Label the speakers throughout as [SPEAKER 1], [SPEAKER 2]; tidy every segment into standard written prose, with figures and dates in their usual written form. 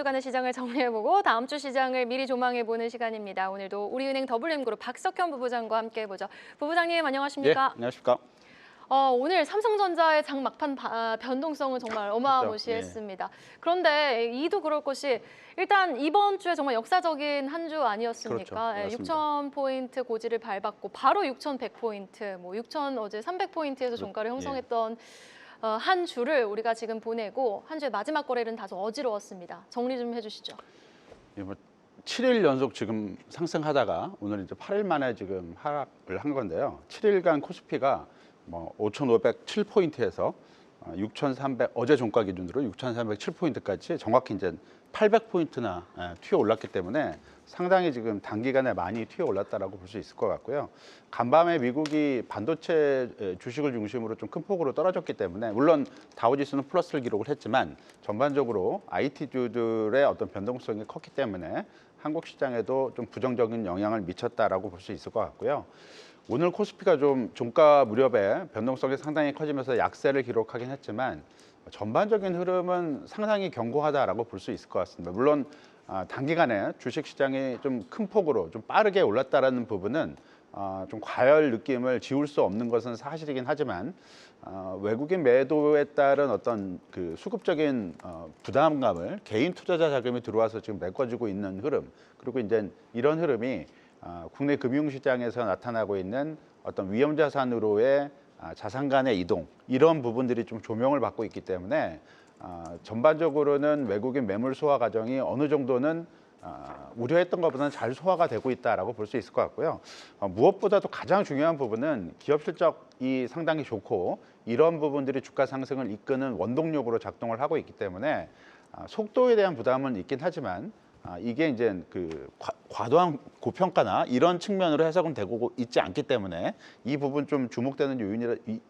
[SPEAKER 1] 주간의 시장을 정리해보고 다음 주 시장을 미리 조망해보는 시간입니다. 오늘도 우리은행 더블유엠그룹 박석현 부부장과 함께 해보죠. 부부장님 안녕하십니까?
[SPEAKER 2] 예, 안녕하십니까?
[SPEAKER 1] 오늘 삼성전자의 장 막판 변동성은 정말 어마무시했습니다. 그런데 이도 그럴 것이 일단 이번 주에 정말 역사적인 한 주 아니었습니까?
[SPEAKER 2] 그렇죠.
[SPEAKER 1] 6,000포인트 고지를 밟았고 바로 6,100포인트, 6,000 어제 300포인트에서 종가를 형성했던 한 주를 우리가 지금 보내고 한 주의 마지막 거래일은 다소 어지러웠습니다. 정리 좀 해주시죠.
[SPEAKER 2] 예, 7일 연속 지금 상승하다가 오늘 이제 8일 만에 지금 하락을 한 건데요. 7일간 코스피가 5,507포인트에서 6,300 어제 종가 기준으로 6,307포인트까지 정확히 이제 800포인트나 튀어 올랐기 때문에 상당히 지금 단기간에 많이 튀어 올랐다라고 볼 수 있을 것 같고요. 간밤에 미국이 반도체 주식을 중심으로 좀 큰 폭으로 떨어졌기 때문에 물론 다우지수는 플러스를 기록을 했지만 전반적으로 IT주들의 어떤 변동성이 컸기 때문에 한국 시장에도 좀 부정적인 영향을 미쳤다라고 볼 수 있을 것 같고요. 오늘 코스피가 좀 종가 무렵에 변동성이 상당히 커지면서 약세를 기록하긴 했지만 전반적인 흐름은 상당히 견고하다라고 볼 수 있을 것 같습니다. 물론 단기간에 주식 시장이 좀 큰 폭으로 좀 빠르게 올랐다라는 부분은 좀 과열 느낌을 지울 수 없는 것은 사실이긴 하지만 외국인 매도에 따른 어떤 그 수급적인 부담감을 개인 투자자 자금이 들어와서 지금 메꿔주고 있는 흐름, 그리고 이제 이런 흐름이 국내 금융시장에서 나타나고 있는 어떤 위험자산으로의 자산 간의 이동, 이런 부분들이 좀 조명을 받고 있기 때문에 전반적으로는 외국인 매물 소화 과정이 어느 정도는 우려했던 것보다는 잘 소화가 되고 있다라고 볼 수 있을 것 같고요. 무엇보다도 가장 중요한 부분은 기업 실적이 상당히 좋고 이런 부분들이 주가 상승을 이끄는 원동력으로 작동을 하고 있기 때문에 속도에 대한 부담은 있긴 하지만 이게 이제 그 과도한 고평가나 이런 측면으로 해석은 되고 있지 않기 때문에 이 부분 좀 주목되는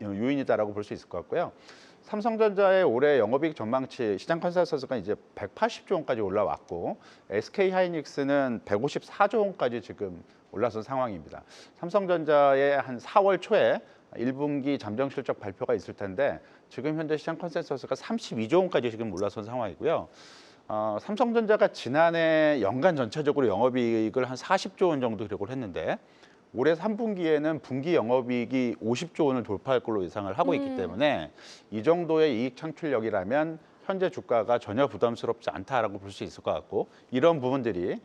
[SPEAKER 2] 요인이다라고 볼 수 있을 것 같고요. 삼성전자의 올해 영업이익 전망치 시장 컨센서스가 이제 180조 원까지 올라왔고 SK 하이닉스는 154조 원까지 지금 올라선 상황입니다. 삼성전자의 한 4월 초에 1분기 잠정 실적 발표가 있을 텐데 지금 현재 시장 컨센서스가 32조 원까지 지금 올라선 상황이고요. 삼성전자가 지난해 연간 전체적으로 영업이익을 한 40조 원 정도 기록을 했는데 올해 3분기에는 분기 영업이익이 50조 원을 돌파할 걸로 예상을 하고 있기 때문에 이 정도의 이익 창출력이라면 현재 주가가 전혀 부담스럽지 않다라고 볼 수 있을 것 같고 이런 부분들이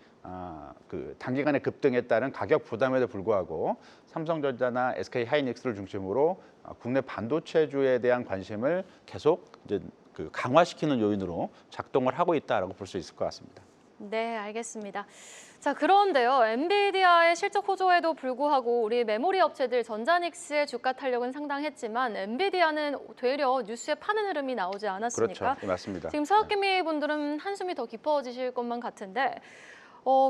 [SPEAKER 2] 그 단기간에 급등에 따른 가격 부담에도 불구하고 삼성전자나 SK 하이닉스를 중심으로 국내 반도체주에 대한 관심을 계속 이제 그 강화시키는 요인으로 작동을 하고 있다라고 볼 수 있을 것 같습니다.
[SPEAKER 1] 네, 알겠습니다. 자, 그런데요. 엔비디아의 실적 호조에도 불구하고 우리 메모리 업체들 전자닉스의 주가 탄력은 상당했지만 엔비디아는 되려 뉴스에 파는 흐름이 나오지 않았습니까?
[SPEAKER 2] 그렇죠. 네, 맞습니다.
[SPEAKER 1] 지금 사학개미 분들은 한숨이 더 깊어지실 것만 같은데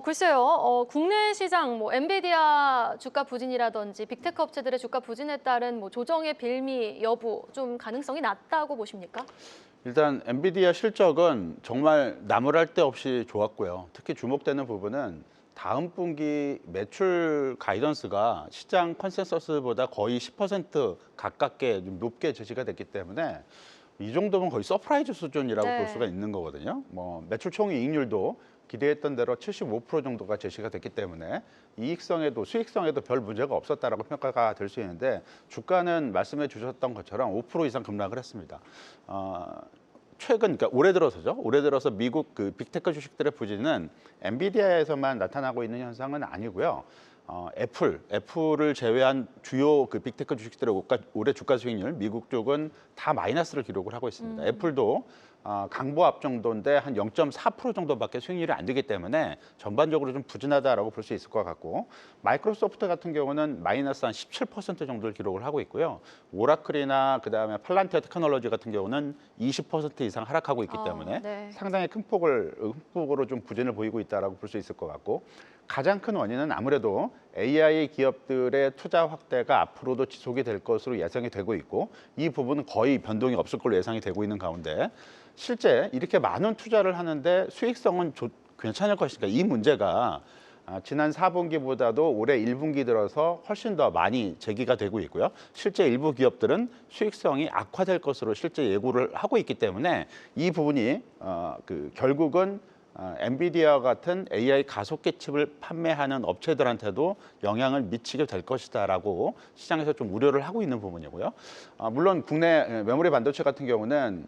[SPEAKER 1] 글쎄요. 국내 시장 엔비디아 주가 부진이라든지 빅테크 업체들의 주가 부진에 따른 조정의 빌미 여부 좀 가능성이 낮다고 보십니까?
[SPEAKER 2] 일단 엔비디아 실적은 정말 나무랄 데 없이 좋았고요. 특히 주목되는 부분은 다음 분기 매출 가이던스가 시장 컨센서스보다 거의 10% 가깝게 좀 높게 제시가 됐기 때문에 이 정도면 거의 서프라이즈 수준이라고 볼 수가 있는 거거든요. 매출 총이익률도 기대했던 대로 75% 정도가 제시가 됐기 때문에 이익성에도 수익성에도 별 문제가 없었다라고 평가가 될 수 있는데 주가는 말씀해 주셨던 것처럼 5% 이상 급락을 했습니다. 최근, 그러니까 올해 들어서죠. 올해 들어서 미국 그 빅테크 주식들의 부진은 엔비디아에서만 나타나고 있는 현상은 아니고요. 애플을 제외한 주요 그 빅테크 주식들의 올해 주가 수익률 미국 쪽은 다 마이너스를 기록을 하고 있습니다. 애플도 강보합 정도인데 한 0.4% 정도밖에 수익률이 안 되기 때문에 전반적으로 좀 부진하다라고 볼 수 있을 것 같고 마이크로소프트 같은 경우는 마이너스 한 17% 정도를 기록을 하고 있고요. 오라클이나 그다음에 팔란티아 테크놀로지 같은 경우는 20% 이상 하락하고 있기 때문에 상당히 큰 폭으로 좀 부진을 보이고 있다라고 볼 수 있을 것 같고 가장 큰 원인은 아무래도 AI 기업들의 투자 확대가 앞으로도 지속이 될 것으로 예상이 되고 있고 이 부분은 거의 변동이 없을 걸로 예상이 되고 있는 가운데 실제 이렇게 많은 투자를 하는데 수익성은 괜찮을 것인가? 이 문제가 지난 4분기보다도 올해 1분기 들어서 훨씬 더 많이 제기가 되고 있고요. 실제 일부 기업들은 수익성이 악화될 것으로 실제 예고를 하고 있기 때문에 이 부분이 결국은 엔비디아 같은 AI 가속기 칩을 판매하는 업체들한테도 영향을 미치게 될 것이다라고 시장에서 좀 우려를 하고 있는 부분이고요. 물론 국내 메모리 반도체 같은 경우는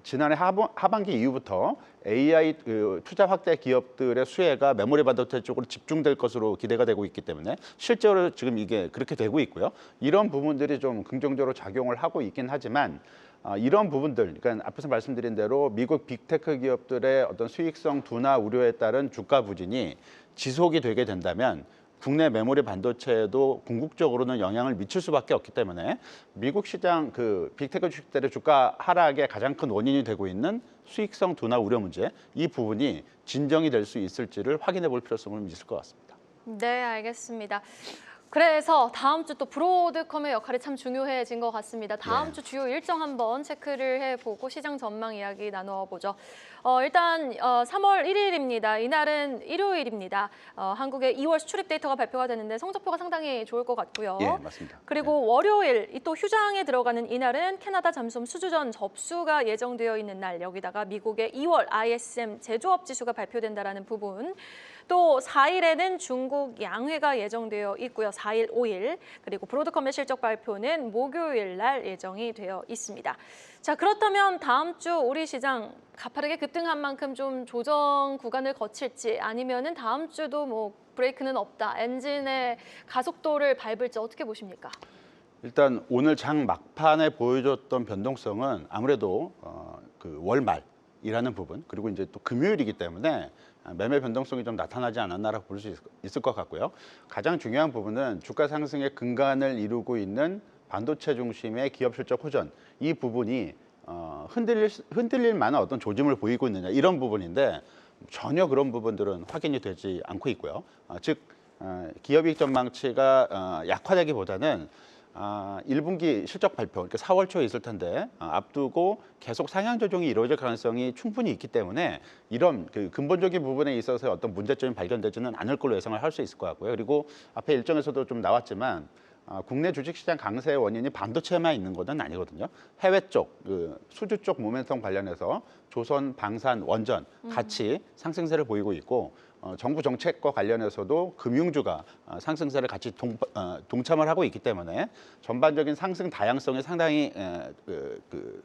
[SPEAKER 2] 지난해 하반기 이후부터 AI 투자 확대 기업들의 수혜가 메모리 반도체 쪽으로 집중될 것으로 기대가 되고 있기 때문에 실제로 지금 이게 그렇게 되고 있고요. 이런 부분들이 좀 긍정적으로 작용을 하고 있긴 하지만 이런 부분들, 그러니까 앞에서 말씀드린 대로 미국 빅테크 기업들의 어떤 수익성 둔화 우려에 따른 주가 부진이 지속이 되게 된다면 국내 메모리 반도체에도 궁극적으로는 영향을 미칠 수밖에 없기 때문에 미국 시장 그 빅테크 주식들의 주가 하락의 가장 큰 원인이 되고 있는 수익성 둔화 우려 문제, 이 부분이 진정이 될 수 있을지를 확인해 볼 필요성은 있을 것 같습니다.
[SPEAKER 1] 네, 알겠습니다. 그래서 다음 주 또 브로드컴의 역할이 참 중요해진 것 같습니다. 다음 주 주요 일정 한번 체크를 해보고 시장 전망 이야기 나누어 보죠. 일단 3월 1일입니다. 이날은 일요일입니다. 한국의 2월 수출입 데이터가 발표가 되는데 성적표가 상당히 좋을 것 같고요.
[SPEAKER 2] 예, 맞습니다.
[SPEAKER 1] 그리고 월요일 또 휴장에 들어가는 이날은 캐나다 잠수함 수주전 접수가 예정되어 있는 날, 여기다가 미국의 2월 ISM 제조업 지수가 발표된다라는 부분. 또 4일에는 중국 양회가 예정되어 있고요. 4일, 5일. 그리고 브로드컴의 실적 발표는 목요일 날 예정이 되어 있습니다. 자, 그렇다면 다음 주 우리 시장 가파르게 급등한 만큼 좀 조정 구간을 거칠지, 아니면은 다음 주도 뭐 브레이크는 없다, 엔진의 가속도를 밟을지 어떻게 보십니까?
[SPEAKER 2] 일단 오늘 장 막판에 보여줬던 변동성은 아무래도 그 월말이라는 부분, 그리고 이제 또 금요일이기 때문에 매매 변동성이 좀 나타나지 않았나라고 볼 수 있을 것 같고요. 가장 중요한 부분은 주가 상승의 근간을 이루고 있는 반도체 중심의 기업 실적 호전, 이 부분이 흔들릴 만한 어떤 조짐을 보이고 있느냐, 이런 부분인데 전혀 그런 부분들은 확인이 되지 않고 있고요. 즉 기업이익 전망치가 약화되기보다는 1분기 실적 발표, 그러니까 4월 초에 있을 텐데 앞두고 계속 상향 조정이 이루어질 가능성이 충분히 있기 때문에 이런 그 근본적인 부분에 있어서 어떤 문제점이 발견되지는 않을 걸로 예상을 할 수 있을 것 같고요. 그리고 앞에 일정에서도 좀 나왔지만 국내 주식시장 강세의 원인이 반도체만 있는 것은 아니거든요. 해외 쪽, 그 수주 쪽 모멘텀 관련해서 조선, 방산, 원전 같이 상승세를 보이고 있고, 정부 정책과 관련해서도 금융주가 상승세를 같이 동참을 하고 있기 때문에 전반적인 상승 다양성이 상당히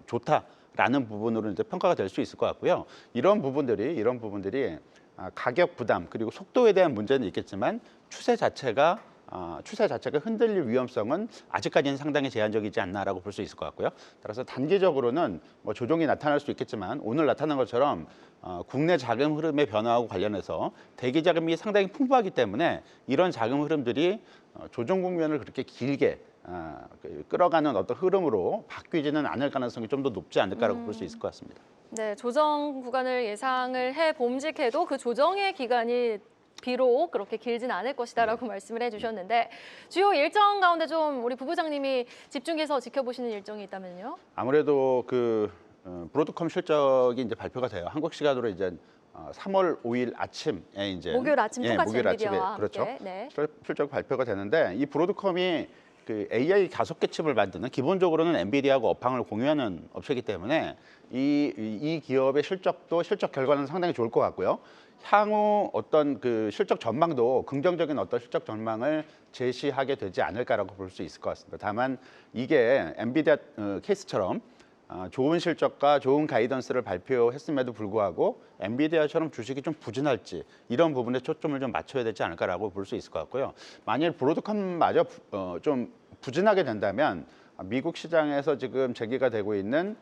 [SPEAKER 2] 좋다라는 부분으로 이제 평가가 될 수 있을 것 같고요. 이런 부분들이 가격 부담 그리고 속도에 대한 문제는 있겠지만 추세 자체가 흔들릴 위험성은 아직까지는 상당히 제한적이지 않나라고 볼 수 있을 것 같고요. 따라서 단기적으로는 뭐 조정이 나타날 수 있겠지만 오늘 나타난 것처럼 국내 자금 흐름의 변화하고 관련해서 대기 자금이 상당히 풍부하기 때문에 이런 자금 흐름들이 조정 국면을 그렇게 길게 끌어가는 어떤 흐름으로 바뀌지는 않을 가능성이 좀 더 높지 않을까라고 볼 수 있을 것 같습니다.
[SPEAKER 1] 네, 조정 구간을 예상을 해 봄직해도 그 조정의 기간이 비록 그렇게 길진 않을 것이다라고 말씀을 해주셨는데, 주요 일정 가운데 좀 우리 부부장님이 집중해서 지켜보시는 일정이 있다면요?
[SPEAKER 2] 아무래도 브로드컴 실적이 이제 발표가 돼요. 한국 시간으로 이제 3월 5일 아침에 이제
[SPEAKER 1] 목요일 아침 똑같이
[SPEAKER 2] 목요일 아침에
[SPEAKER 1] 엔비디아와
[SPEAKER 2] 그렇죠.
[SPEAKER 1] 함께, 네.
[SPEAKER 2] 실적 발표가 되는데 이 브로드컴이 그 AI 가속기 칩을 만드는, 기본적으로는 엔비디아하고 업황을 공유하는 업체이기 때문에 이 기업의 실적 결과는 상당히 좋을 것 같고요. 향후 어떤 그 실적 전망도 긍정적인 어떤 실적 전망을 제시하게 되지 않을까라고 볼 수 있을 것 같습니다. 다만 이게 엔비디아 케이스처럼 좋은 실적과 좋은 가이던스를 발표했음에도 불구하고 엔비디아처럼 주식이 좀 부진할지, 이런 부분에 초점을 좀 맞춰야 되지 않을까라고 볼 수 있을 것 같고요. 만일 브로드컴마저 좀 부진하게 된다면 미국 시장에서 지금 제기가 되고 있는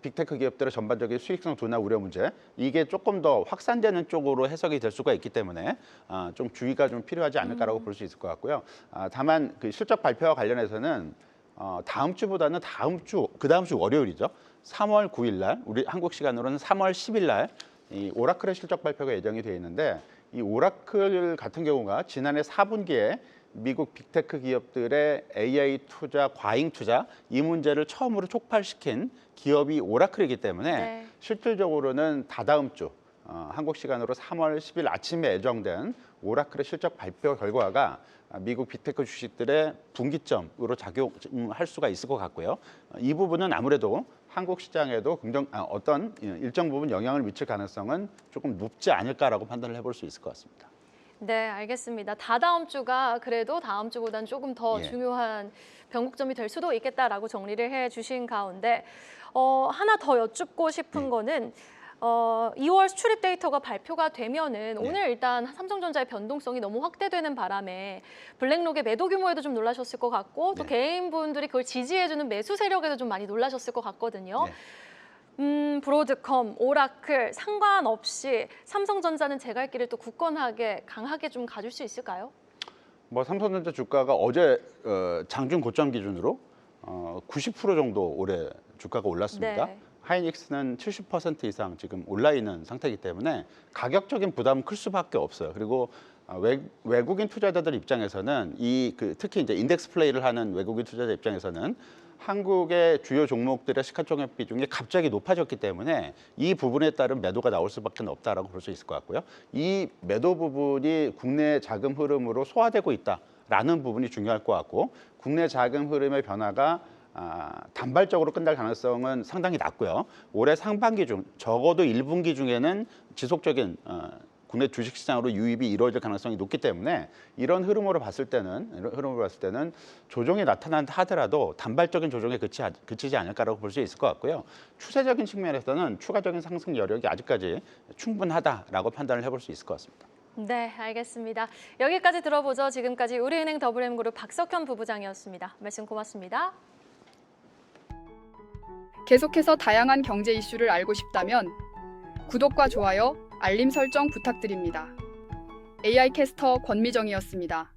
[SPEAKER 2] 빅테크 기업들의 전반적인 수익성 둔화 우려 문제, 이게 조금 더 확산되는 쪽으로 해석이 될 수가 있기 때문에 좀 주의가 좀 필요하지 않을까라고 볼 수 있을 것 같고요. 다만 그 실적 발표와 관련해서는 다음 주보다는 그 다음 주 월요일이죠. 3월 9일 날, 우리 한국 시간으로는 3월 10일 날 이 오라클의 실적 발표가 예정이 되어 있는데, 이 오라클 같은 경우가 지난해 4분기에 미국 빅테크 기업들의 AI 투자, 과잉 투자, 이 문제를 처음으로 촉발시킨 기업이 오라클이기 때문에
[SPEAKER 1] 네.
[SPEAKER 2] 실질적으로는 다다음 주 한국 시간으로 3월 10일 아침에 예정된 오라클의 실적 발표 결과가 미국 빅테크 주식들의 분기점으로 작용할 수가 있을 것 같고요. 이 부분은 아무래도 한국 시장에도 어떤 일정 부분 영향을 미칠 가능성은 조금 높지 않을까라고 판단을 해볼 수 있을 것 같습니다.
[SPEAKER 1] 네, 알겠습니다. 다다음 주가 그래도 다음 주보다는 조금 더
[SPEAKER 2] 예.
[SPEAKER 1] 중요한 변곡점이 될 수도 있겠다라고 정리를 해주신 가운데 하나 더 여쭙고 싶은 거는 2월 수출입 데이터가 발표가 되면은 오늘 일단 삼성전자의 변동성이 너무 확대되는 바람에 블랙록의 매도 규모에도 좀 놀라셨을 것 같고 또
[SPEAKER 2] 네.
[SPEAKER 1] 개인분들이 그걸 지지해주는 매수 세력에도 좀 많이 놀라셨을 것 같거든요.
[SPEAKER 2] 네.
[SPEAKER 1] 브로드컴, 오라클 상관없이 삼성전자는 제 갈 길을 또 굳건하게 강하게 좀 가줄 수 있을까요?
[SPEAKER 2] 뭐 삼성전자 주가가 어제 장중 고점 기준으로 90% 정도 올해 주가가 올랐습니다.
[SPEAKER 1] 네.
[SPEAKER 2] 하이닉스는 70% 이상 지금 올라 있는 상태이기 때문에 가격적인 부담은 클 수밖에 없어요. 그리고 외국인 투자자들 입장에서는 특히 이제 인덱스 플레이를 하는 외국인 투자자 입장에서는 한국의 주요 종목들의 시가총액 비중이 갑자기 높아졌기 때문에 이 부분에 따른 매도가 나올 수밖에 없다라고 볼 수 있을 것 같고요. 이 매도 부분이 국내 자금 흐름으로 소화되고 있다라는 부분이 중요할 것 같고 국내 자금 흐름의 변화가 단발적으로 끝날 가능성은 상당히 낮고요. 올해 상반기 중 적어도 1분기 중에는 지속적인 국내 주식시장으로 유입이 이루어질 가능성이 높기 때문에 이런 흐름으로 봤을 때는 조정이 나타난다 하더라도 단발적인 조정에 그치지 않을까라고 볼 수 있을 것 같고요. 추세적인 측면에서는 추가적인 상승 여력이 아직까지 충분하다라고 판단을 해볼 수 있을 것 같습니다.
[SPEAKER 1] 네, 알겠습니다. 여기까지 들어보죠. 지금까지 우리은행 더블M그룹 박석현 부부장이었습니다. 말씀 고맙습니다.
[SPEAKER 3] 계속해서 다양한 경제 이슈를 알고 싶다면 구독과 좋아요, 알림 설정 부탁드립니다. AI 캐스터 권미정이었습니다.